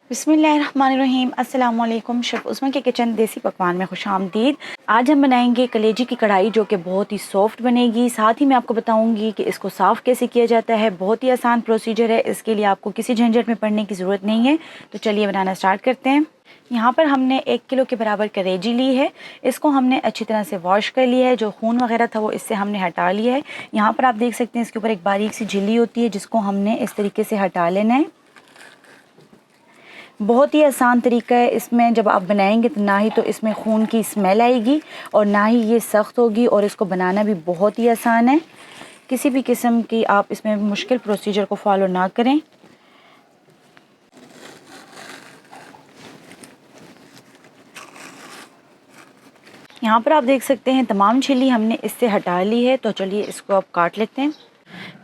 बिस्मिल्लाहिर्रहमानिर्रहीम। अस्सलाम वालेकुम। शेफ़ उस्मा के किचन देसी पकवान में खुशामदीद। आज हम बनाएंगे कलेजी की कढ़ाई जो कि बहुत ही सॉफ्ट बनेगी। साथ ही मैं आपको बताऊंगी कि इसको साफ़ कैसे किया जाता है। बहुत ही आसान प्रोसीजर है, इसके लिए आपको किसी झंझट में पड़ने की ज़रूरत नहीं है। तो चलिए बनाना स्टार्ट करते हैं। यहाँ पर हमने 1 किलो के बराबर कलेजी ली है। इसको हमने अच्छी तरह से वॉश कर लिया है। जो खून वगैरह था वो इससे हमने हटा लिया है। यहाँ पर आप देख सकते हैं इसके ऊपर एक बारीक सी झिल्ली होती है जिसको हमने इस तरीके से हटा लेना है। बहुत ही आसान तरीका है। इसमें जब आप बनाएंगे तो ना ही तो इसमें खून की स्मेल आएगी और ना ही ये सख्त होगी, और इसको बनाना भी बहुत ही आसान है। किसी भी किस्म की आप इसमें मुश्किल प्रोसीजर को फॉलो ना करें। यहाँ पर आप देख सकते हैं तमाम छिली हमने इससे हटा ली है। तो चलिए इसको अब काट लेते हैं।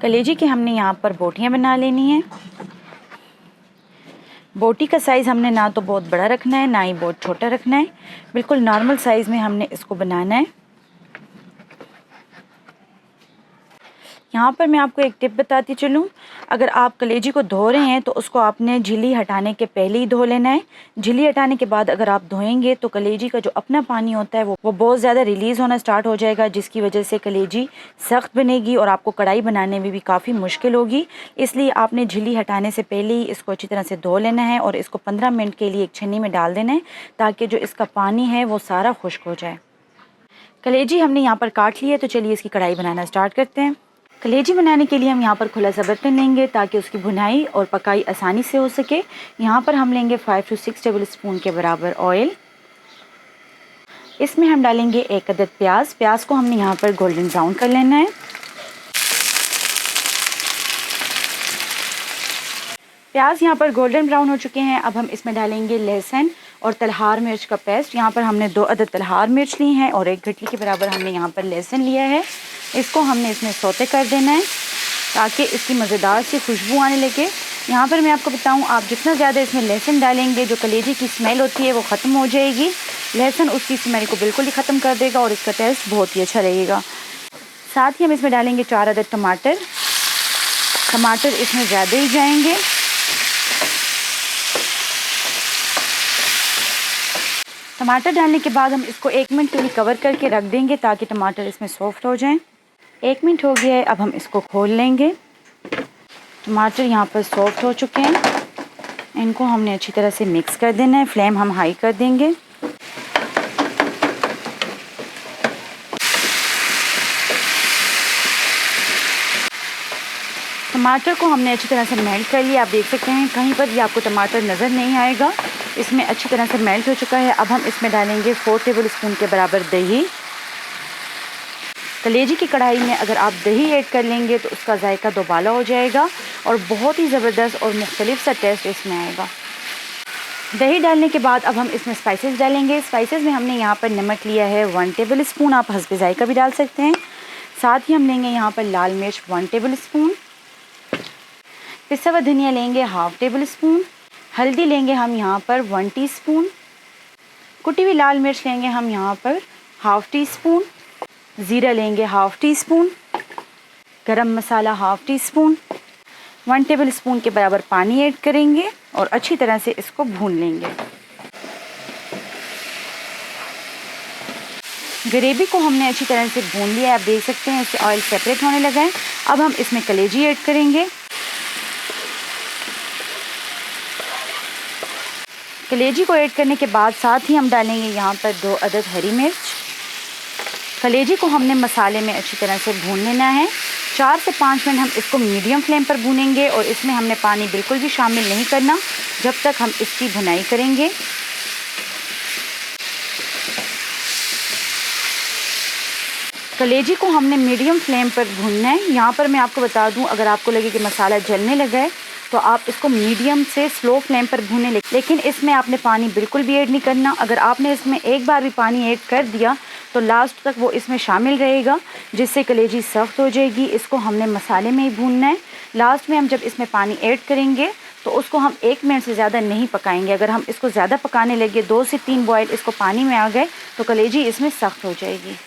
कलेजी की हमने यहाँ पर बोटियाँ बना लेनी है। बोटी का साइज़ हमने ना तो बहुत बड़ा रखना है ना ही बहुत छोटा रखना है, बिल्कुल नॉर्मल साइज़ में हमने इसको बनाना है। यहाँ पर मैं आपको एक टिप बताती चलूँ, अगर आप कलेजी को धो रहे हैं तो उसको आपने झिल्ली हटाने के पहले ही धो लेना है। झिल्ली हटाने के बाद अगर आप धोएंगे तो कलेजी का जो अपना पानी होता है वो बहुत ज़्यादा रिलीज़ होना स्टार्ट हो जाएगा, जिसकी वजह से कलेजी सख्त बनेगी और आपको कढ़ाई बनाने में भी काफ़ी मुश्किल होगी। इसलिए आपने झिल्ली हटाने से पहले ही इसको अच्छी तरह से धो लेना है और इसको 15 मिनट के लिए एक छन्नी में डाल देना है ताकि जो इसका पानी है वो सारा खुश्क हो जाए। कलेजी हमने यहाँ पर काट ली है। तो चलिए इसकी कढ़ाई बनाना स्टार्ट करते हैं। कलेजी बनाने के लिए हम यहाँ पर खुला सा बर्तन लेंगे ताकि उसकी भुनाई और पकाई आसानी से हो सके। यहाँ पर हम लेंगे 5 से 6 टेबल स्पून के बराबर ऑयल। इसमें हम डालेंगे 1 अदद प्याज। प्याज को हमने यहाँ पर गोल्डन ब्राउन कर लेना है। प्याज यहाँ पर गोल्डन ब्राउन हो चुके हैं। अब हम इसमें डालेंगे लहसुन और तलहार मिर्च का पेस्ट। यहाँ पर हमने 2 अदद तलहार मिर्च ली हैं और 1 गठली के बराबर हमने यहाँ पर लहसुन लिया है। इसको हमने इसमें सौते कर देना है ताकि इसकी मज़ेदार सी खुशबू आने लगे। यहाँ पर मैं आपको बताऊँ, आप जितना ज़्यादा इसमें लहसुन डालेंगे जो कलेजी की स्मेल होती है वो ख़त्म हो जाएगी। लहसुन उसकी स्मेल को बिल्कुल ही ख़त्म कर देगा और इसका टेस्ट बहुत ही अच्छा रहेगा। साथ ही हम इसमें डालेंगे 4 अदद टमाटर। टमाटर इसमें ज़्यादा ही जाएंगे। टमाटर डालने के बाद हम इसको 1 मिनट के लिए कवर करके रख देंगे ताकि टमाटर इसमें सॉफ्ट हो जाएं। 1 मिनट हो गया है, अब हम इसको खोल लेंगे। टमाटर यहाँ पर सॉफ्ट हो चुके हैं। इनको हमने अच्छी तरह से मिक्स कर देना है। फ्लेम हम हाई कर देंगे। टमाटर को हमने अच्छी तरह से मेल्ट कर लिया। आप देख सकते हैं कहीं पर भी आपको टमाटर नज़र नहीं आएगा, इसमें अच्छी तरह से मेल्ट हो चुका है। अब हम इसमें डालेंगे 4 टेबल स्पून के बराबर दही। कलेजी की कढ़ाई में अगर आप दही ऐड कर लेंगे तो उसका जायका दोबाला हो जाएगा और बहुत ही ज़बरदस्त और मुख्तलिफ सा टेस्ट इसमें आएगा। दही डालने के बाद अब हम इसमें स्पाइसेस डालेंगे। स्पाइसेस में हमने यहाँ पर नमक लिया है 1 टेबल स्पून, आप हस्बे जायका भी डाल सकते हैं। साथ ही हम लेंगे यहाँ पर लाल मिर्च 1 टेबल स्पून। पिसा हुआ धनिया लेंगे 1/2 टेबल स्पून। हल्दी लेंगे हम यहाँ पर 1 टीस्पून। कुटी हुई लाल मिर्च लेंगे हम यहाँ पर 1/2 टीस्पून। ज़ीरा लेंगे 1/2 टीस्पून। गरम मसाला 1/2 टीस्पून। 1 टेबल स्पून के बराबर पानी ऐड करेंगे और अच्छी तरह से इसको भून लेंगे। ग्रेवी को हमने अच्छी तरह से भून लिया है। आप देख सकते हैं इससे ऑयल सेपरेट होने लगा है। अब हम इसमें कलेजी ऐड करेंगे। कलेजी को ऐड करने के बाद साथ ही हम डालेंगे यहाँ पर 2 अदद हरी मिर्च। कलेजी को हमने मसाले में अच्छी तरह से भून लेना है। 4 से 5 मिनट हम इसको मीडियम फ्लेम पर भूनेंगे और इसमें हमने पानी बिल्कुल भी शामिल नहीं करना जब तक हम इसकी भुनाई करेंगे। कलेजी को हमने मीडियम फ्लेम पर भूनना है। यहाँ पर मैं आपको बता दूँ, अगर आपको लगे कि मसाला जलने लगा है तो आप इसको मीडियम से स्लो फ्लेम पर भूनें, लेकिन इसमें आपने पानी बिल्कुल भी ऐड नहीं करना। अगर आपने इसमें एक बार भी पानी ऐड कर दिया तो लास्ट तक वो इसमें शामिल रहेगा, जिससे कलेजी सख्त हो जाएगी। इसको हमने मसाले में ही भूनना है। लास्ट में हम जब इसमें पानी ऐड करेंगे तो उसको हम 1 मिनट से ज़्यादा नहीं पकाएंगे। अगर हम इसको ज़्यादा पकाने लगे, 2 से 3 बॉयल इसको पानी में आ गए तो कलेजी इसमें सख्त हो जाएगी।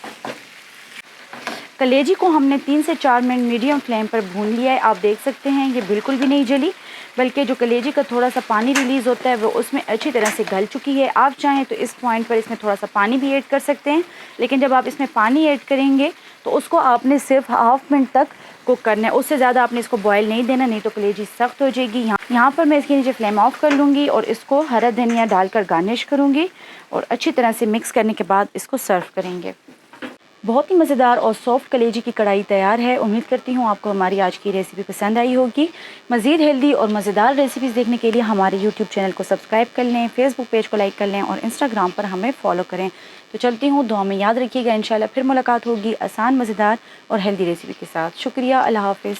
कलेजी को हमने 3 से 4 मिनट मीडियम फ्लेम पर भून लिया है। आप देख सकते हैं ये बिल्कुल भी नहीं जली। बल्कि जो कलेजी का थोड़ा सा पानी रिलीज़ होता है वो उसमें अच्छी तरह से गल चुकी है। आप चाहें तो इस पॉइंट पर इसमें थोड़ा सा पानी भी ऐड कर सकते हैं, लेकिन जब आप इसमें पानी ऐड करेंगे तो उसको आपने सिर्फ हाफ मिनट तक कुक करना है, उससे ज़्यादा आपने इसको बॉयल नहीं देना, नहीं तो कलेजी सख्त हो जाएगी। यहाँ पर मैं इसके नीचे फ्लेम ऑफ कर लूँगी और इसको हरा धनिया डालकर गार्निश करूँगी और अच्छी तरह से मिक्स करने के बाद इसको सर्व करेंगे। बहुत ही मज़ेदार और सॉफ्ट कलेजी की कढ़ाई तैयार है। उम्मीद करती हूँ आपको हमारी आज की रेसिपी पसंद आई होगी। मज़ीद हेल्दी और मज़ेदार रेसिपीज़ देखने के लिए हमारे यूट्यूब चैनल को सब्सक्राइब कर लें, फेसबुक पेज को लाइक कर लें और इंस्टाग्राम पर हमें फॉलो करें। तो चलती हूँ, दुआ में याद रखिएगा। इंशाल्लाह फिर मुलाकात होगी आसान, मज़ेदार और हेल्दी रेसिपी के साथ। शुक्रिया, अल्लाह हाफ़िज़।